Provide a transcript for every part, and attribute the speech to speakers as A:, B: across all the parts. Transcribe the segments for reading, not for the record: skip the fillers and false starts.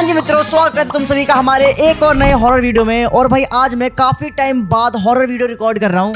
A: जी मित्रों, स्वागत है तुम सभी का हमारे एक और नए हॉरर वीडियो में। और भाई आज मैं काफी टाइम बाद हॉरर वीडियो रिकॉर्ड कर रहा हूँ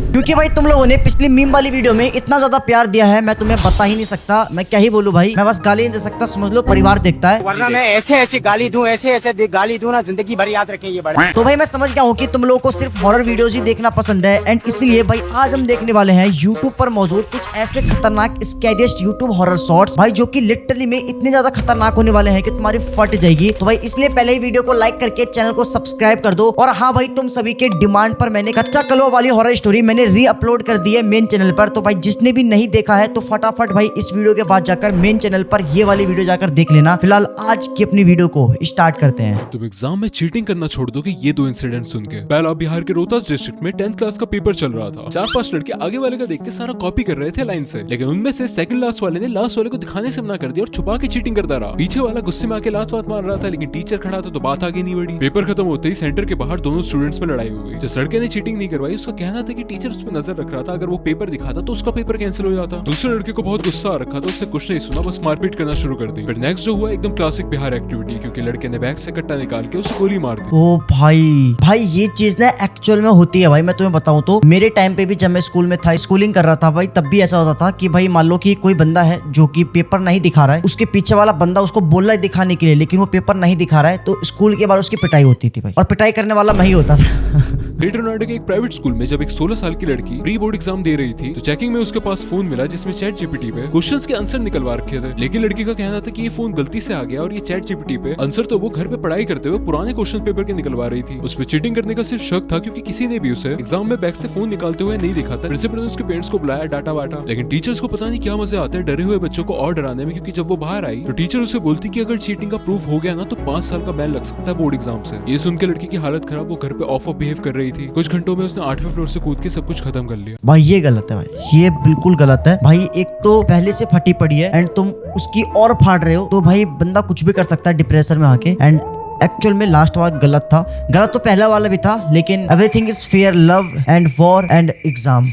A: क्योंकि भाई तुम लोगों ने पिछली मीम वाली वीडियो में इतना ज्यादा प्यार दिया है, मैं तुम्हें बता ही नहीं सकता। मैं क्या ही बोलूं भाई, मैं बस गाली नहीं दे सकता, समझ लो परिवार देखता है।
B: वरना मैं ऐसे गाली दूं, ऐसे गाली दूं ना, जिंदगी भर याद रखें ये बड़ा।
A: तो भाई मैं समझ गया हूँ कि तुम लोगों को सिर्फ हॉरर वीडियोज ही देखना पसंद है, एंड इसलिए भाई आज हम देखने वाले हैं यूट्यूब पर मौजूद कुछ ऐसे खतरनाक स्कैरियस्ट यूट्यूब हॉरर शॉर्ट्स भाई, जो कि लिटरली में इतने ज्यादा खतरनाक होने वाले हैं कि तुम्हारी फट जाएगी। तो भाई इसलिए पहले ही वीडियो को लाइक करके चैनल को सब्सक्राइब कर दो। और हाँ भाई, तुम सभी के डिमांड पर मैंने कच्चा कलो वाली हॉरर स्टोरी मैंने री अपलोड कर दी है मेन चैनल पर। तो भाई जिसने भी नहीं देखा है तो फटाफट भाई इस वीडियो के बाद जाकर मेन चैनल पर ये वाली वीडियो जाकर देख लेना। फिलहाल आज की अपनी वीडियो को स्टार्ट करते हैं।
C: तुम एग्जाम में चीटिंग करना छोड़ दो कि ये दो इंसिडेंट सुन के। पहला, बिहार के रोहतास डिस्ट्रिक्ट में 10th क्लास का पेपर चल रहा था। 4-5 लड़के आगे वाले का देख के सारा कॉपी कर रहे थे लाइन से, लेकिन उनमें से सेकंड लास्ट वाले ने लास्ट वाले को दिखाने से मना कर दिया और छुपा के चीटिंग करता रहा। पीछे वाला गुस्से में आके लात वात मार रहा था, लेकिन टीचर खड़ा था तो बात आगे नहीं बढ़ी। पेपर खत्म होते ही सेंटर के बाहर दोनों स्टूडेंट्स में लड़ाई हो गई। जिस लड़के ने चीटिंग नहीं करवाई उसका कहना था कि टीचर उस पर नजर रख रहा था, अगर वो पेपर दिखाता तो उसका पेपर कैंसिल हो जाता। दूसरे लड़के को बहुत गुस्सा आ रखा था, उसने कुछ नहीं सुना, बस मारपीट करना शुरू कर दी। फिर नेक्स्ट जो हुआ एकदम क्लासिक बिहार एक्टिविटी, क्योंकि लड़के ने बैग से कट्टा निकाल के उसे गोली मार दी।
A: ओ भाई ये चीज ना एक्चुअल में होती है भाई। मैं तुम्हें बताऊं तो मेरे टाइम पे भी जब मैं स्कूल में था, स्कूलिंग कर रहा था भाई, तब भी ऐसा होता था कि भाई मान लो कि कोई बंदा है जो कि पेपर नहीं दिखा रहा है, उसके पीछे वाला बंदा उसको बोल रहा है दिखाने के लिए, लेकिन वो पेपर नहीं दिखा रहा है, तो स्कूल के बाद उसकी पिटाई होती थी भाई, और पिटाई करने वाला मैं ही होता था।
C: ग्रेटर नोएडा के एक प्राइवेट स्कूल में जब एक 16 साल की लड़की प्री बोर्ड एग्जाम दे रही थी तो चेकिंग में उसके पास फोन मिला जिसमें चैट जीपीटी पे क्वेश्चंस के आंसर निकलवा रखे थे। लेकिन लड़की का कहना था कि ये फोन गलती से आ गया और ये चैट जीपीटी पे आंसर तो वो घर पे पढ़ाई करते हुए पुराने क्वेश्चन पेपर के निकलवा रही थी। उसमें चीटिंग करने का सिर्फ शक था क्योंकि किसी ने भी उसे एग्जाम में बैग से फोन निकालते हुए नहीं देखा था। प्रिंसिपल ने उसके पेरेंट्स को बुलाया, डाटा बांटा, लेकिन टीचर्स को पता नहीं क्या मजे आते हैं डरे हुए बच्चों को और डराने में, क्योंकि जब वो बाहर आई तो टीचर उसे बोलती कि अगर चीटिंग का प्रूफ हो गया ना तो 5 साल का बैन लग सकता है बोर्ड एग्जाम से। ये सुन के लड़की की हालत खराब, वो घर पे ऑफ बिहेव कर रही थी। कुछ घंटों में उसने 8वें फ्लोर से कूद के सब कुछ खत्म कर लिया।
A: भाई ये गलत है भाई, ये बिल्कुल गलत है भाई। एक तो पहले से फटी पड़ी है एंड तुम उसकी और फाड़ रहे हो, तो भाई बंदा कुछ भी कर सकता है डिप्रेशन में आके। एंड एक्चुअल में लास्ट वाला गलत था, गलत तो पहला वाला भी था, लेकिन everything is fair, love and war and exam.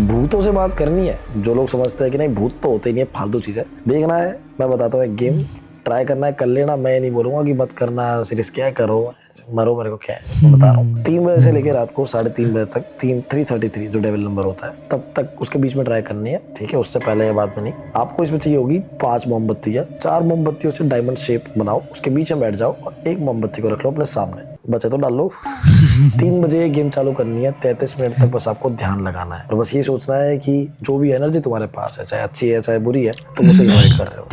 D: भूतों से बात करनी है, जो लोग समझते हैं कि नहीं भूत तो होते ही नहीं है, फालतू चीज है। देखना है, मैं बताता हूँ एक गेम, ट्राई करना है, कर लेना। मैं नहीं बोलूंगा कि मत करना, सीरियस क्या करो, मरो, मेरे को क्या है मैं बता रहा हूँ। 3 बजे से लेकर रात को 3:30 बजे तक, 3:33 जो डेविल नंबर होता है, तब तक उसके बीच में ट्राई करनी है, ठीक है। उससे पहले ये बात में नहीं। आपको इसमें चाहिए होगी 5 मोमबत्ती या 4 मोमबत्तियों से डायमंड शेप बनाओ, उसके बीच में बैठ जाओ और एक मोमबत्ती को रख लो अपने सामने, बचे तो डाल लो। 3 बजे ये गेम चालू करनी है, 33 मिनट तक बस आपको ध्यान लगाना है और बस ये सोचना है कि जो भी एनर्जी तुम्हारे पास है, चाहे अच्छी है चाहे बुरी है, तुम उसे इन्वाइट कर रहे हो।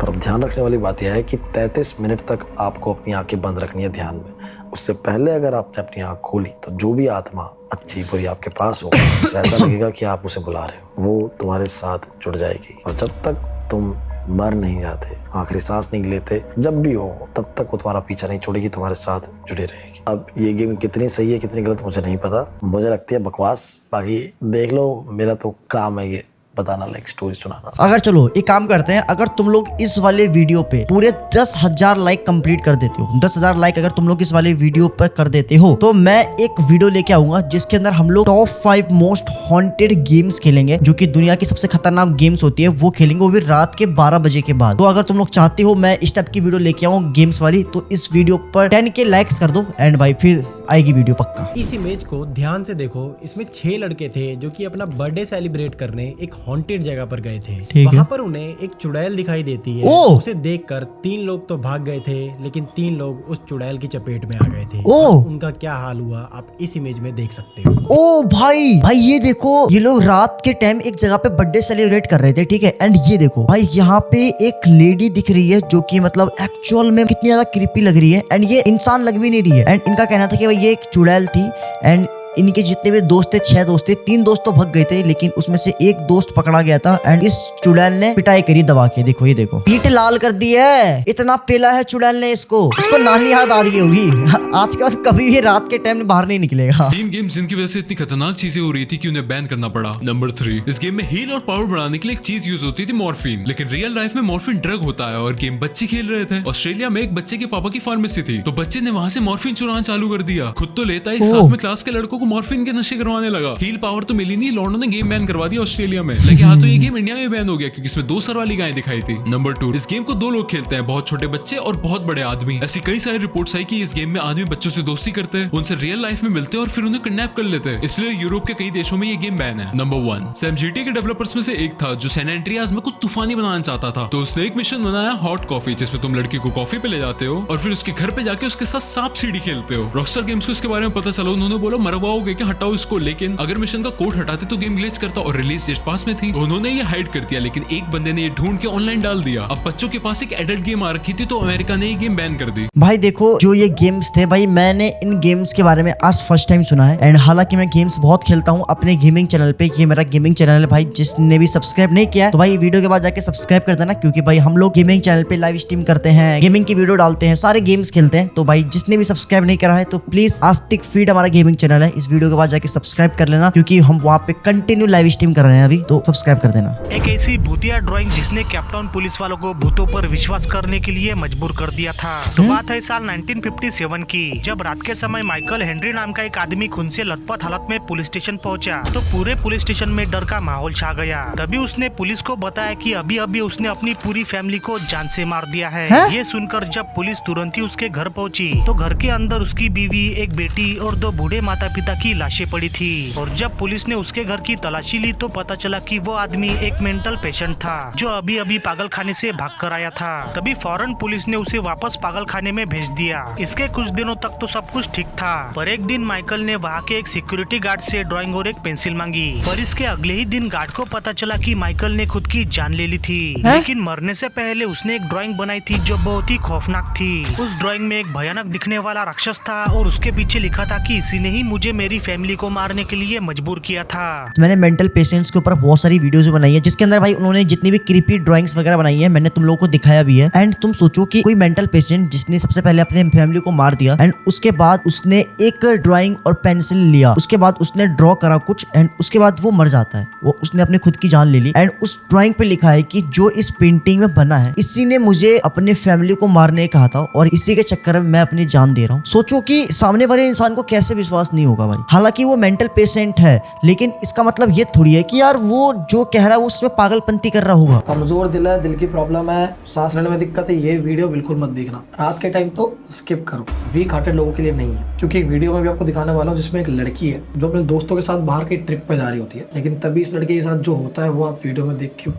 D: पर अब ध्यान रखने वाली बात यह है कि 33 मिनट तक आपको अपनी आंखें बंद रखनी है ध्यान में। उससे पहले अगर आपने अपनी आंख खोली तो जो भी आत्मा अच्छी बुरी आपके पास हो, उसे ऐसा लगेगा कि आप उसे बुला रहे हो, वो तुम्हारे साथ जुड़ जाएगी। और जब तक तुम मर नहीं जाते, आखिरी सांस नहीं लेते, जब भी हो तब तक वो तुम्हारा पीछा नहीं छोड़ेगी, तुम्हारे साथ जुड़े रहेगी। अब ये गेम कितनी सही है कितनी गलत मुझे नहीं पता, मुझे लगती है बकवास। बाकी देख लो, मेरा तो काम है ये बताना, लाइक स्टोरी सुनाना।
A: अगर चलो एक काम करते हैं, अगर तुम लोग इस वाले वीडियो पे पूरे 10,000 लाइक कंप्लीट कर देते हो, 10,000 लाइक अगर तुम लोग इस वाले वीडियो पर कर देते हो, तो मैं एक वीडियो लेके आऊंगा जिसके अंदर हम लोग टॉप 5 मोस्ट हॉन्टेड गेम्स खेलेंगे, जो कि दुनिया की सबसे खतरनाक गेम्स होती है, वो खेलेंगे, वो भी रात के 12 बजे के बाद। तो अगर तुम लोग चाहते हो मैं इस टाइप की वीडियो लेके आऊँ गेम्स वाली, तो इस वीडियो पर 10K लाइक्स कर दो एंड भाई फिर आएगी वीडियो पक्का।
E: इस इमेज को ध्यान से देखो, इसमें 6 लड़के थे जो कि अपना बर्थडे सेलिब्रेट करने एक हॉन्टेड जगह पर गए थे। वहाँ पर उन्हें एक चुड़ैल दिखाई देती है। उसे देखकर 3 लोग तो भाग गए थे, लेकिन 3 लोग उस चुड़ैल की चपेट में आ गए थे। उनका क्या हाल हुआ आप इस इमेज में देख सकते हो।
A: ओ भाई ये देखो, ये लोग रात के टाइम एक जगह पे बर्थडे सेलिब्रेट कर रहे थे, ठीक है। एंड ये देखो भाई, यहाँ पे एक लेडी दिख रही है जो कि मतलब एक्चुअल में कितनी ज्यादा क्रीपी लग रही है, एंड ये इंसान लग भी नहीं रही है। एंड इनका कहना था कि भाई ये एक चुड़ैल थी, एंड इनके जितने भी दोस्त थे 6 दोस्त थे, 3 दोस्त तो भाग गए थे, लेकिन उसमें से एक दोस्त पकड़ा गया था एंड इस चुड़ैल ने पिटाई करी दबा के। देखो ये देखो, पीठ लाल कर दी है, इतना पेला है चुड़ैल ने इसको नानी याद आ रही होगी। आज के बाद कभी भी रात के टाइम बाहर नहीं निकलेगा।
C: 3 गेम्स जिनकी वजह से इतनी खतरनाक चीजें हो रही थी कि उन्हें बैन करना पड़ा। नंबर 3, इस गेम में हील और पावर बढ़ाने के लिए एक चीज यूज होती थी, मॉर्फिन। लेकिन रियल लाइफ में मॉर्फिन ड्रग होता है और गेम बच्चे खेल रहे थे। ऑस्ट्रेलिया में एक बच्चे के पापा की फार्मेसी थी, तो बच्चे ने वहाँ से मॉर्फिन चुराना चालू कर दिया। खुद तो लेता ही, साथ में क्लास के लड़कों को मॉर्फिन के नशे करवाने लगा। हील पावर तो मिली नहीं, लॉन्डो ने गेम बैन करवा दिया ऑस्ट्रेलिया में। लेकिन हाँ तो ये गेम इंडिया में बैन हो गया क्योंकि इसमें 2 सर वाली गायें दिखाई थी। नंबर 2, इस गेम को 2 लोग खेलते हैं, बहुत छोटे बच्चे और बहुत बड़े आदमी। ऐसी कई सारी रिपोर्ट्स आई कि इस गेम में आदमी बच्चों से दोस्ती करते हैं, उनसे रियल लाइफ में मिलते हैं और फिर उन्हें किडनैप कर लेते हैं। इसलिए यूरोप के कई देशों में ये गेम बैन है। नंबर 1, सैम जीटी के डेवलपर्स में से एक था जो सैन एंड्रियास में कुछ तूफानी बनाना चाहता था। तो उसने एक मिशन बनाया हॉट कॉफी, जिसमें तुम लड़की को कॉफी पे ले जाते हो और फिर उसके घर पे जाके उसके साथ सांप सीढ़ी खेलते हो। रॉकस्टार गेम्स को इसके बारे में पता चला, उन्होंने बोला मरवाओगे क्या, हटाओ इसको। लेकिन अगर मिशन का कोड हटाते तो गेम ग्लिच करता और रिलीज डेट पास में थी। उन्होंने ये हाइड कर दिया, लेकिन एक बंदे ने ये ढूंढ के ऑनलाइन डाल दिया। अब बच्चों के पास एक एडल्ट गेम आ रखी थी तो अमेरिका ने ये गेम बैन कर दी।
A: भाई देखो जो ये गेम्स थे भाई, मैंने इन गेम्स के बारे में आज फर्स्ट टाइम सुना है। एंड हालांकि मैं गेम्स बहुत खेलता हूँ अपने गेमिंग चैनल पे, ये मेरा गेमिंग चैनल है भाई। जिसने भी सब्सक्राइब नहीं किया तो भाई वीडियो के बाद जाके सब्सक्राइब कर देना, क्योंकि भाई हम लोग गेमिंग चैनल पे लाइव स्ट्रीम करते हैं, गेमिंग की वीडियो डालते हैं, सारे गेम्स खेलते हैं। तो भाई जिसने भी सब्सक्राइब नहीं करा है तो प्लीज आस्तिक फीड हमारा गेमिंग चैनल है, इस वीडियो के बाद जाके सब्सक्राइब कर लेना, क्योंकि हम वहाँ पे कंटिन्यू लाइव स्ट्रीम कर रहे हैं अभी, तो सब्सक्राइब कर देना।
F: एक ऐसी भूतिया ड्राइंग जिसने कैपटाउन पुलिस वालों को भूतों पर विश्वास करने के लिए मजबूर कर दिया था। तो बात है साल 1957 की, जब रात के समय माइकल हेनरी नाम का एक आदमी खून से लथपथ हालत में पुलिस स्टेशन पहुंचा। तो पूरे पुलिस स्टेशन में डर का माहौल छा गया। तभी उसने पुलिस को बताया कि अभी अभी उसने अपनी पूरी फैमिली को जान से मार दिया है। ये सुनकर जब पुलिस तुरंत ही उसके घर पहुंची तो घर के अंदर उसकी बीवी, एक बेटी और 2 बूढ़े माता पिता की लाशें पड़ी थी। और जब पुलिस ने उसके घर की तलाशी ली तो पता चला कि वो आदमी एक मेंटल पेशेंट था जो अभी अभी पागल खाने से भाग कर आया था। तभी फौरन पुलिस ने उसे वापस पागल खाने में भेज दिया। इसके कुछ दिनों तक तो सब कुछ ठीक था, पर एक दिन माइकल ने वहाँ के एक सिक्योरिटी गार्ड से ड्राइंग और एक पेंसिल मांगी। पर इसके अगले ही दिन गार्ड को पता चला कि माइकल ने खुद की जान ले ली थी। लेकिन मरने से पहले उसने एक ड्राइंग बनाई थी जो बहुत ही खौफनाक थी। उस ड्राइंग में एक भयानक दिखने वाला राक्षस था और उसके पीछे लिखा था कि इसी ने ही मुझे मेरी फैमिली को मारने के लिए मजबूर किया था।
A: मैंने मेंटल पेशेंट्स के ऊपर बहुत सारी वीडियोस बनाई है, जिसके अंदर भाई उन्होंने जितनी भी क्रीपी ड्राइंग्स वगैरह बनाई है मैंने तुम लोगों को दिखाया भी है। एंड तुम सोचो कि कोई मेंटल पेशेंट जिसने सबसे पहले अपने फैमिली को मार दिया एंड उसके बाद उसने एक ड्राइंग और पेंसिल लिया, उसके बाद उसने ड्रॉ करा कुछ एंड उसके बाद वो मर जाता है, वो उसने अपने खुद की जान ले ली। एंड उस ड्राइंग पे लिखा है कि जो इस पेंटिंग में बना है इसी ने मुझे अपने फैमिली को मारने कहा था और इसी के चक्कर में मैं अपनी जान दे रहा हूँ। सोचो कि सामने वाले इंसान को कैसे विश्वास नहीं होगा भाई। हालांकि वो मेंटल पेशेंट है, लेकिन इसका मतलब ये थोड़ी है कि यार वो जो कह रहा है वो उसमें पागलपंती कर रहा होगा।
D: कमजोर दिल है, दिल की प्रॉब्लम है, सांस लेने में दिक्कत है, ये वीडियो बिल्कुल मत देखना। रात के टाइम तो स्किप करो, वीक हार्टेड लोगों के लिए नहीं है। क्योंकि एक वीडियो में भी आपको दिखाने वाला हूँ जिसमें एक लड़की है जो अपने दोस्तों के साथ बाहर की ट्रिप पे जा रही होती है, लेकिन तभी इस लड़के के साथ जो होता है वो आप वीडियो में देख के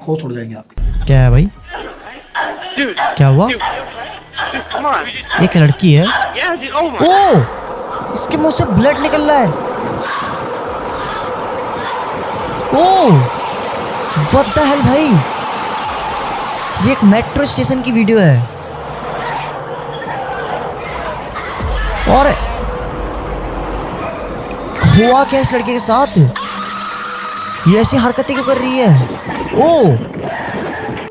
D: होश उड़ जाएंगे आपके।
A: क्या है भाई, क्या हुआ? एक लड़की है, ओ इसके मुंह से ब्लड निकल रहा है। ओ व्हाट द हेल भाई, ये एक मेट्रो स्टेशन की वीडियो है और हुआ क्या इस लड़के के साथ? ये ऐसी हरकतें क्यों कर रही है? ओ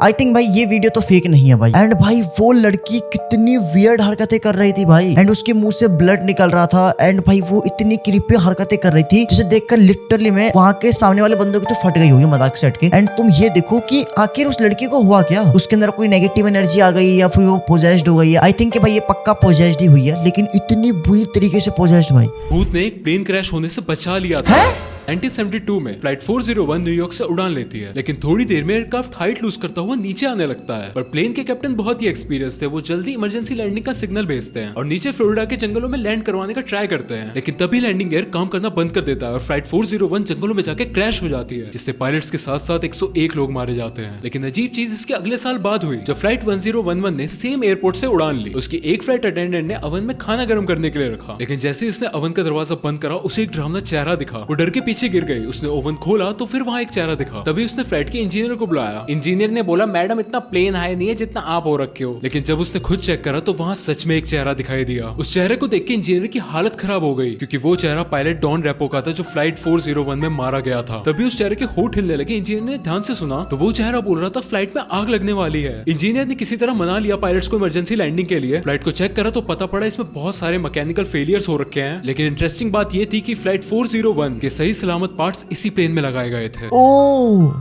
A: आई थिंक भाई ये वीडियो तो फेक नहीं है भाई। एंड भाई वो लड़की कितनी वियर्ड हरकतें कर रही थी भाई, एंड उसके मुंह से ब्लड निकल रहा था। एंड भाई वो इतनी क्रीपी हरकतें कर रही थी जिसे देखकर लिटरली में वहाँ के सामने वाले बंदे को तो फट गई होगी मजाक से हट के। एंड तुम ये देखो कि आखिर उस लड़की को हुआ क्या, उसके अंदर कोई नेगेटिव एनर्जी आ गई या फिर वो पोजेस्ड हो गई है। आई थिंक भाई ये पक्का पोजेस्ड ही हुई है, लेकिन इतनी बुरी तरीके से पोजेस्ड भाई।
C: भूत ने एक प्लेन क्रैश होने से बचा लिया था। 1972 में फ्लाइट 401 न्यूयॉर्क से उड़ान लेती है, लेकिन थोड़ी देर में एयरक्राफ्ट हाइट लूज करता हुआ नीचे आने लगता है। पर प्लेन के कैप्टन बहुत ही एक्सपीरियंस थे, वो जल्दी इमरजेंसी लैंडिंग का सिग्नल भेजते हैं और नीचे फ्लोरिडा के जंगलों में लैंड करवाने का ट्राई करते हैं। लेकिन तभी लैंडिंग गियर काम करना बंद कर देता है और फ्लाइट 401 जंगलों में जाके क्रैश हो जाती है, जिससे पायलट्स के साथ साथ 101 लोग मारे जाते हैं। लेकिन अजीब चीज इसके अगले साल बाद हुई, जब फ्लाइट 1011 ने सेम एयरपोर्ट से उड़ान ली। उसकी एक फ्लाइट अटेंडेंट ने ओवन में खाना गर्म करने के लिए रखा, लेकिन जैसे ही उसने ओवन का दरवाजा बंद करा उसे एक डरावना चेहरा दिखा। वो डर के पीछे गिर गई। उसने ओवन खोला तो फिर वहाँ एक चेहरा दिखा। तभी उसने फ्लाइट के इंजीनियर को बुलाया। इंजीनियर ने बोला मैडम इतना प्लेन हाई नहीं है जितना आप हो रखे हो। लेकिन जब उसने खुद चेक करा तो वहाँ सच में एक चेहरा दिखाई दिया। उस चेहरे को देख के इंजीनियर की हालत खराब हो गई, क्योंकि वो चेहरा पायलट डॉन रेपो का था जो फ्लाइट 401 में मारा गया था। तभी उस चेहरे के होठ हिलने लगे। इंजीनियर ने ध्यान से सुना तो वो चेहरा बोल रहा था फ्लाइट में आग लगने वाली है। इंजीनियर ने किसी तरह मना लिया पायलट्स को इमरजेंसी लैंडिंग के लिए। फ्लाइट को चेक करा तो पता पड़ा इसमें बहुत सारे मैकेनिकल फेलियर्स हो रखे हैं। लेकिन इंटरेस्टिंग बात ये थी कि फ्लाइट 401 के सही सलामत पार्ट्स इसी प्लेन में लगाए गए थे।
A: ओ,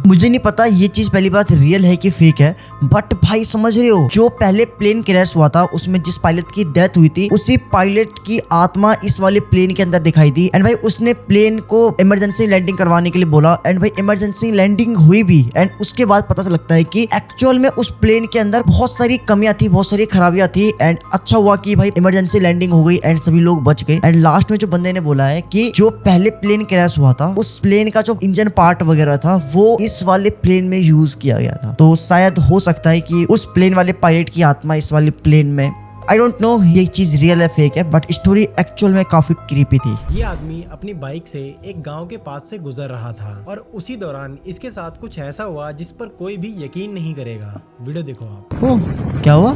A: मुझे नहीं पता ये चीज पहली बात रियल है कि फेक है, बट भाई समझ रहे हो जो पहले प्लेन क्रैश हुआ था उसमें जिस पायलट की डेथ हुई थी उसी पायलट की आत्मा इस वाले प्लेन के अंदर दिखाई दी। एंड भाई उसने प्लेन को इमरजेंसी लैंडिंग करवाने के लिए बोला एंड भाई इमरजेंसी लैंडिंग हुई भी। एंड उसके बाद पता लगता है कि एक्चुअल में उस प्लेन के अंदर बहुत सारी कमियां थी, बहुत सारी खराबियां थी। एंड अच्छा हुआ कि भाई इमरजेंसी लैंडिंग हो गई एंड सभी लोग बच गए। एंड लास्ट में जो बंदे ने बोला है कि जो पहले प्लेन क्रैश हुआ था उस प्लेन का जो इंजन पार्ट वगैरह था वो इस वाले प्लेन में यूज किया गया था। तो शायद हो सकता है कि उस प्लेन वाले पायलट की आत्मा इस वाले प्लेन में, आई डोंट नो ये चीज रियल है फेक है, बट स्टोरी एक्चुअल में काफी क्रीपी थी।
E: ये आदमी अपनी बाइक से एक गांव के पास से गुजर रहा था और उसी दौरान इसके साथ कुछ ऐसा हुआ जिस पर कोई भी यकीन नहीं करेगा। वीडियो देखो आप।
A: ओ, क्या हुआ?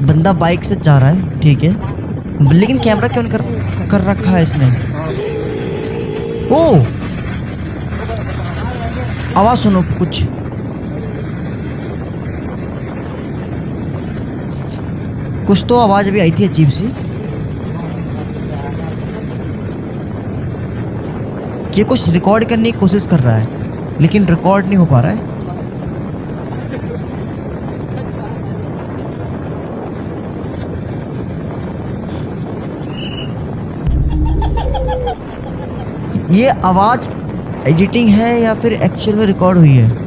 A: बंदा बाइक से जा रहा है, ठीक है, लेकिन कैमरा क्यों कर रखा है इसने? ओ, आवाज सुनो कुछ। कुछ तो आवाज अभी आई थी अजीब सी। ये कुछ रिकॉर्ड करने की कोशिश कर रहा है लेकिन रिकॉर्ड नहीं हो पा रहा है। ये आवाज एडिटिंग है या फिर एक्चुअल में रिकॉर्ड हुई है?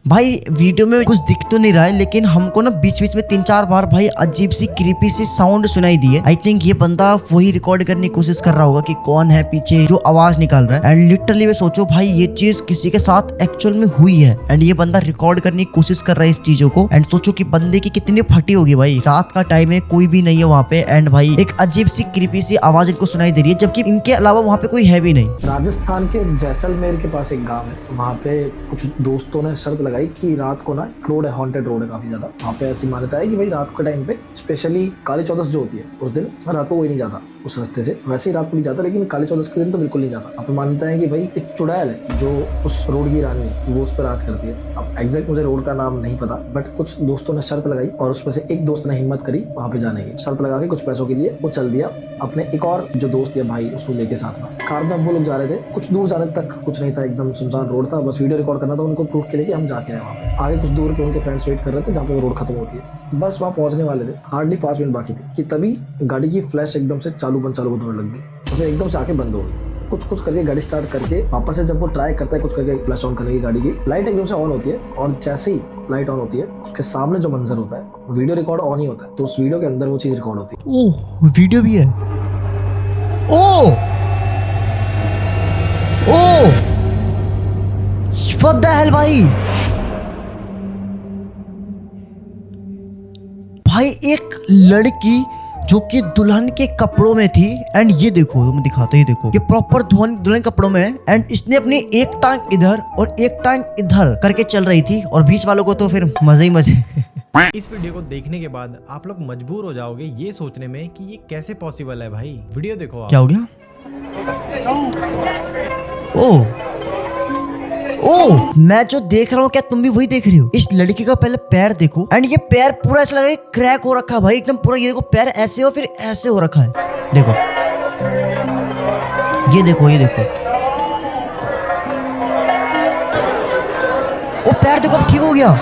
A: भाई वीडियो में कुछ दिख तो नहीं रहा है लेकिन हमको ना बीच बीच में 3-4 बार भाई अजीब सी क्रीपी सी साउंड सुनाई दी है। आई थिंक ये बंदा वही रिकॉर्ड करने की कोशिश कर रहा होगा कि कौन है पीछे जो आवाज निकाल रहा है। एंड लिटरली वे सोचो भाई ये चीज किसी के साथ एक्चुअल में हुई है एंड ये बंदा रिकॉर्ड करने की कोशिश कर रहा है इस चीजों को। एंड सोचो कि बंदे की कितनी फटी होगी भाई, रात का टाइम है, कोई भी नहीं है वहाँ पे एंड भाई एक अजीब सी क्रीपी सी आवाज इनको सुनाई दे रही है जबकि इनके अलावा वहाँ पे कोई है भी नहीं।
D: राजस्थान के जैसलमेर के पास एक गांव है, वहाँ पे कुछ दोस्तों ने शर्त लगाई कि रात को ना एक रोड है, हॉन्टेड रोड है काफी ज्यादा। वहाँ पे ऐसी मान्यता है कि भाई रात के टाइम पे स्पेशली काली चौदस जो होती है उस दिन रात को कोई नहीं जाता उस रास्ते से, वैसे ही रात को नहीं जाता लेकिन काली चौदस के दिन तो बिल्कुल नहीं जाता। वहाँ पे मान्यता है कि भाई एक चुड़ैल है जो उस रोड की रानी है, वो उस पर राज करती है। अब एग्जैक्ट मुझे रोड का नाम नहीं पता, बट कुछ दोस्तों ने शर्त लगाई और उसमें से एक दोस्त ने हिम्मत करी वहाँ पे जाने की। शर्त लगा के कुछ पैसों के लिए वो चल दिया अपने एक और जो दोस्त है भाई उसको लेके साथ में। कार में वो लोग जा रहे थे, कुछ दूर जाने तक कुछ नहीं था, एकदम सुनसान रोड था, बस वीडियो रिकॉर्ड करना था उनको प्रूफ के लिए कि हम जाके आए वहाँ पे। आगे कुछ दूर पे उनके फ्रेंड्स वेट कर रहे थे जहाँ पे रोड खत्म होती है, बस वहाँ पहुँचने वाले थे, हार्डली 5 मिनट बाकी थे कि तभी गाड़ी की फ्लैश एकदम से चालू बंद होने लग गई, फिर एकदम से आके बंद हो गई। कुछ करके गाड़ी स्टार्ट करके वापस से जब वो ट्राई करता है कुछ करके फ्लैश ऑन करने की, गाड़ी की लाइट एकदम से ऑन होती है और जैसे ही लाइट ऑन होती है उसके सामने जो मंजर होता है वीडियो रिकॉर्ड ऑन ही होता है, तो उस वीडियो के अंदर वो चीज रिकॉर्ड होती है।
A: ओह, वीडियो भी है। ओह व्हाट द हेल भाई एक लड़की जो कि दुल्हन के कपड़ों में थी एंड ये देखो तुम दिखाते ही देखो ये प्रॉपर दुल्हन कपड़ों में है एंड इसने अपनी एक टांग इधर और एक टांग इधर करके चल रही थी और बीच वालों को तो फिर मजे ही मजे।
E: इस वीडियो को देखने के बाद आप लोग मजबूर हो जाओगे ये सोचने में कि ये कैसे पॉसिबल है भाई। वीडियो देखो आप।
A: क्या हो गया? ओह, मैं जो देख रहा हूँ क्या तुम भी वही देख रही हो? इस लड़की का पहले पैर देखो एंड ये पैर पूरा ऐसा लगा क्रैक हो रखा है भाई, एकदम पूरा। ये देखो पैर ऐसे हो फिर ऐसे हो रखा है, देखो ये देखो ये देखो। ओ पैर देखो अब ठीक हो गया।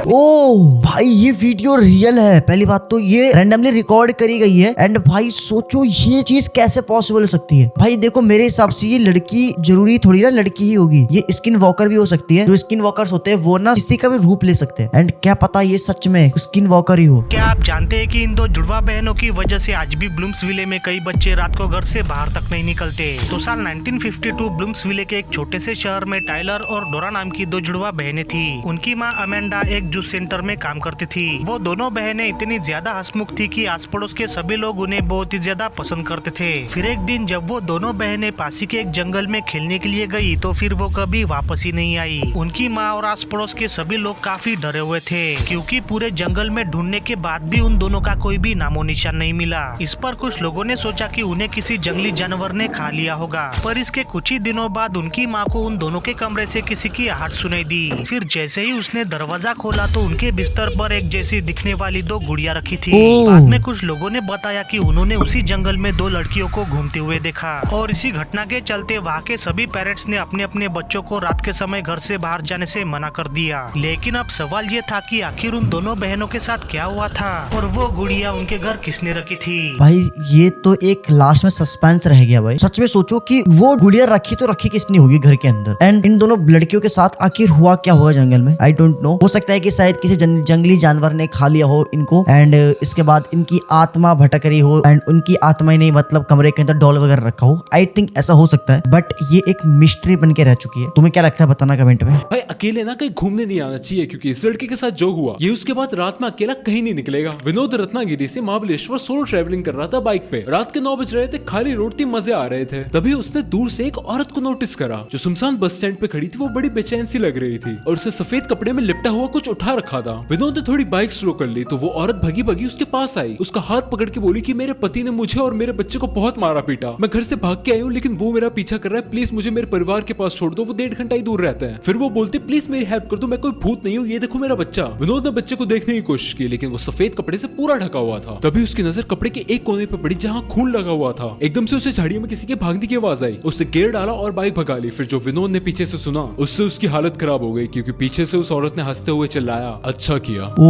A: ओह भाई ये वीडियो रियल है, पहली बात तो ये रैंडमली रिकॉर्ड करी गई है एंड भाई सोचो ये चीज कैसे पॉसिबल हो सकती है। भाई देखो मेरे हिसाब से ये लड़की जरूरी थोड़ी ना लड़की ही होगी, ये स्किन वॉकर भी हो सकती है। जो स्किन वॉकर्स होते हैं वो ना किसी का भी रूप ले सकते हैं एंड क्या पता ये सच में स्किन वॉकर ही हो।
F: क्या आप जानते हैं कि इन दो जुड़वा बहनों की वजह से आज भी ब्लूम्सविले में कई बच्चे रात को घर से बाहर तक नहीं निकलते। तो साल 1952 ब्लूम्सविले के एक छोटे से शहर में टाइलर और डोरा नाम की दो जुड़वा बहनें थी। उनकी माँ अमेंडा एक जूस सेंटर में काम करती थी। वो दोनों बहनें इतनी ज्यादा हंसमुख थी कि आस पड़ोस के सभी लोग उन्हें बहुत ही ज्यादा पसंद करते थे। फिर एक दिन जब वो दोनों बहनें पास ही के एक जंगल में खेलने के लिए गई तो फिर वो कभी वापस ही नहीं आई। उनकी माँ और आस पड़ोस के सभी लोग काफी डरे हुए थे क्योंकि पूरे जंगल में ढूंढने के बाद भी उन दोनों का कोई भी नामो निशान नहीं मिला। इस पर कुछ लोगों ने सोचा कि उन्हें किसी जंगली जानवर ने खा लिया होगा, पर इसके कुछ ही दिनों बाद उनकी माँ को उन दोनों के कमरे से किसी की आहट सुनाई दी। फिर जैसे ही उसने दरवाजा खोला तो उनके बिस्तर पर एक जैसी दिखने वाली दो गुड़िया रखी थी। बाद में कुछ लोगों ने बताया कि उन्होंने उसी जंगल में दो लड़कियों को घूमते हुए देखा और इसी घटना के चलते वहाँ के सभी पेरेंट्स ने अपने अपने बच्चों को रात के समय घर से बाहर जाने से मना कर दिया। लेकिन अब सवाल ये था कि आखिर उन दोनों बहनों के साथ क्या हुआ था और वो गुड़िया उनके घर किसने रखी थी।
A: भाई ये तो एक लास्ट में सस्पेंस रह गया भाई। सच में सोचो कि वो गुड़िया रखी तो रखी किसने होगी घर के अंदर, एंड इन दोनों लड़कियों के साथ आखिर हुआ क्या होगा जंगल में। आई डोंट नो, हो सकता है कि शायद किसी जंगली जानवर ने खा लिया हो इनको एंड इसके बाद इनकी आत्मा भटक रही हो एंड उनकी आत्मा ही नहीं मतलब कमरे के अंदर डॉल वगैरह रखा हो। आई थिंक ऐसा हो सकता है, बट ये एक मिस्ट्री बन के रह चुकी है। तुम्हें क्या लगता है बताना कमेंट में।
C: भाई अकेले ना कहीं घूमने नहीं आना चाहिए क्योंकि इस लड़के के साथ जो हुआ ये उसके बाद रात में अकेला कहीं नहीं निकलेगा। विनोद रत्नागिरी से महाबलेश्वर सोलो ट्रैवलिंग कर रहा था बाइक पे। रात के 9 बज रहे थे, खाली रोड थी, मजे आ रहे थे। तभी उसने दूर से एक औरत को नोटिस करा जो सुनसान बस स्टैंड पे खड़ी थी। वो बड़ी बेचैन सी लग रही थी और उसे सफेद कपड़े में लिपटा हुआ कुछ उठा रखा था। विनोद ने थोड़ी बाइक स्लो कर ली तो वो औरत भगी भगी उसके पास आई, उसका हाथ पकड़ के बोली कि मेरे पति ने मुझे और मेरे बच्चे को बहुत मारा पीटा, मैं घर से भाग के आई हूँ लेकिन वो मेरा पीछा कर रहा है, प्लीज मुझे मेरे परिवार के पास छोड़ दो, वो 1.5 घंटा ही दूर रहते हैं। फिर वो बोलते प्लीज मेरी हेल्प कर दो, मैं कोई भूत नहीं हूँ, ये देखो मेरा बच्चा। विनोद ने बच्चे को देखने की कोशिश की लेकिन वो सफेद कपड़े से पूरा ढका हुआ था। तभी उसकी नजर कपड़े के एक कोने पे पड़ी जहाँ खून लगा हुआ था। एकदम से उसे झाड़ियों में किसी के भागने की आवाज आई, उसने गियर डाला और बाइक भगा ली। फिर जो विनोद ने पीछे से सुना उससे उसकी हालत खराब हो गई क्योंकि पीछे से उस औरत ने हंसते हुए चिल्लाया, अच्छा किया।
A: ओ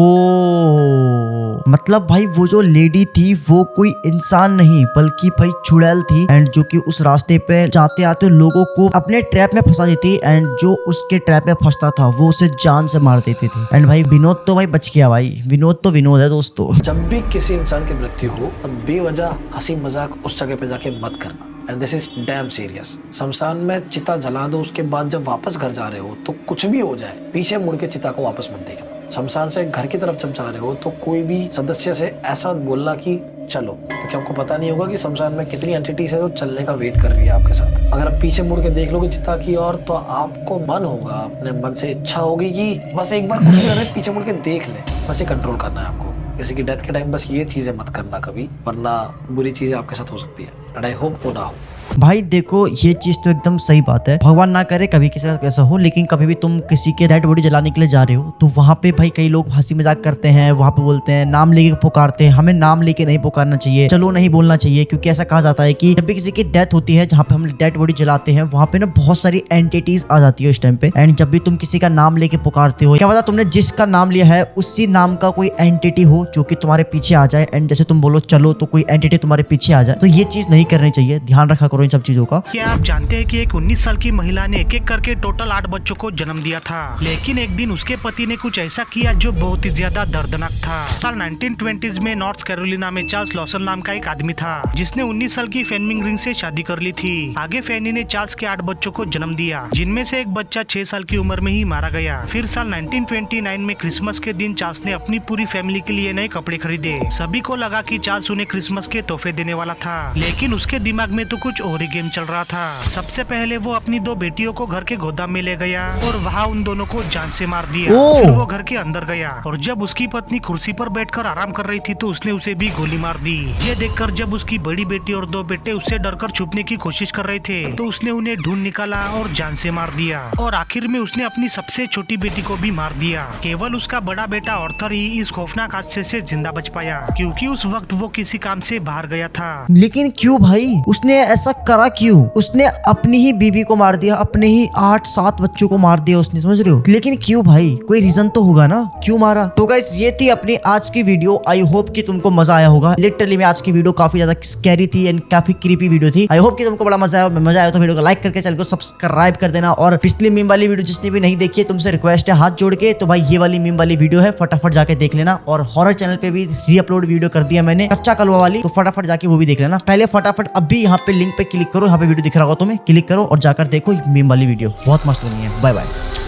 A: मतलब भाई वो जो लेडी थी वो कोई इंसान नहीं बल्कि भाई चुड़ैल थी एंड जो कि उस रास्ते पे जाते आते लोगों को अपने ट्रैप में फंसा देती एंड जो उसके ट्रैप में फंसता था वो उसे जान से मार देती थी। एंड भाई विनोद तो भाई बच गया भाई, विनोद तो विनोद है दोस्तों।
D: जब भी किसी इंसान की मृत्यु हो तब बेवजह हंसी मजाक उस जगह पे जाके मत करना, and this is damn serious. शमशान में चिता जला दो, उसके बाद जब वापस घर जा रहे हो तो कुछ भी हो जाए पीछे मुड़ के चिता को वापस मत देखना। शमशान से घर की तरफ जब जा रहे हो तो कोई भी सदस्य से ऐसा बोलना कि चलो, क्योंकि आपको पता नहीं होगा कि शमशान में कितनी एंटिटीज है जो चलने का वेट कर रही है आपके साथ। अगर आप पीछे मुड़ के देख लोगे चिता की ओर तो आपको मन होगा, अपने मन से इच्छा होगी कि बस एक बार कुछ करने पीछे मुड़ के देख ले। बस ये कंट्रोल करना है आपको। किसी की डेथ के टाइम बस ये चीजें मत करना कभी, वरना बुरी चीजें आपके साथ हो सकती है। एंड आई होप वो ना हो।
A: भाई देखो ये चीज तो एकदम सही बात है, भगवान ना करे कभी किसी के साथ ऐसा हो, लेकिन कभी भी तुम किसी के डेड बॉडी जलाने के लिए जा रहे हो तो वहाँ पे भाई कई लोग हंसी मजाक करते हैं, वहाँ पे बोलते हैं, नाम लेके पुकारते हैं। हमें नाम लेके नहीं पुकारना चाहिए, चलो नहीं बोलना चाहिए, क्योंकि ऐसा कहा जाता है कि जब भी किसी की डेथ होती है जहाँ पे हम डेड बॉडी जलाते हैं वहाँ पे ना बहुत सारी एंटिटीज आ जाती है उस टाइम पे। एंड जब भी तुम किसी का नाम लेके पुकारते हो, क्या पता तुमने जिसका नाम लिया है उसी नाम का कोई एंटिटी हो जो कि तुम्हारे पीछे आ जाए, एंड जैसे तुम बोलो चलो तो कोई एंटिटी तुम्हारे पीछे आ जाए। तो ये चीज नहीं करनी चाहिए, ध्यान रखा करो इन सब चीजों का।
F: क्या आप जानते हैं कि एक 19 साल की महिला ने एक एक करके टोटल 8 बच्चों को जन्म दिया था, लेकिन एक दिन उसके पति ने कुछ ऐसा किया जो बहुत ही ज्यादा दर्दनाक था। साल 1920s में नॉर्थ कैरोलिना में चार्ल्स लॉसन नाम का एक आदमी था जिसने 19 साल की फेनमिंग रिंग से शादी कर ली थी। आगे फैनी ने चार्ल्स के 8 बच्चों को जन्म दिया, जिनमें से एक बच्चा 6 साल की उम्र में ही मारा गया। फिर साल 1929 में क्रिसमस के दिन चार्ल्स ने अपनी पूरी फैमिली के लिए नए कपड़े खरीदे। सभी को लगा कि चार्ल्स उन्हें क्रिसमस के तोहफे देने वाला था, लेकिन उसके दिमाग में तो कुछ और ही गेम चल रहा था। सबसे पहले वो अपनी 2 बेटियों को घर के गोदाम में ले गया और वहाँ उन दोनों को जान से मार दिया। फिर वो घर के अंदर गया और जब उसकी पत्नी कुर्सी पर बैठकर आराम कर रही थी तो उसने उसे भी गोली मार दी। ये देखकर जब उसकी बड़ी बेटी और 2 बेटे उससे डरकर छुपने की कोशिश कर रहे थे तो उसने उन्हें ढूंढ निकाला और जान से मार दिया। और आखिर में उसने अपनी सबसे छोटी बेटी को भी मार दिया। केवल उसका बड़ा बेटा ऑर्थर ही इस खौफनाक हादसे से जिंदा बच पाया, क्योंकि उस वक्त वो किसी काम से बाहर गया था।
A: लेकिन क्यों भाई, उसने ऐसा करा क्यों? उसने अपनी ही बीबी को मार दिया, अपने ही 8-7 बच्चों को मार दिया उसने, समझ रहे हो? लेकिन क्यों भाई, कोई रीजन तो होगा ना क्यों मारा। तो गाइस ये थी अपनी आज की वीडियो। आई होप कि तुमको मजा आया होगा। लिटरली में आज की वीडियो काफी ज्यादा स्कैरी थी एंड काफी क्रीपी वीडियो थी। आई होप कि तुमको बड़ा मजा आया तो वीडियो को लाइक करके चैनल को सब्सक्राइब कर देना। और पिछली मीम वाली वीडियो जिसने भी नहीं देखी है तुमसे रिक्वेस्ट है हाथ जोड़ के, तो भाई ये वाली मीम वाली वीडियो है, फटाफट जाके देख लेना। और हॉरर चैनल पे भी री-अपलोड वीडियो कर दिया मैंने, कच्चा कलवा वाली, तो फटाफट जाके वो भी देख लेना। पहले फटाफट अभी यहाँ पे लिंक पे क्लिक करो, यहाँ पे वीडियो दिख रहा होगा तुम्हें, क्लिक करो और जाकर देखो मीम वाली वीडियो, बहुत मस्त बनी है। Bye bye.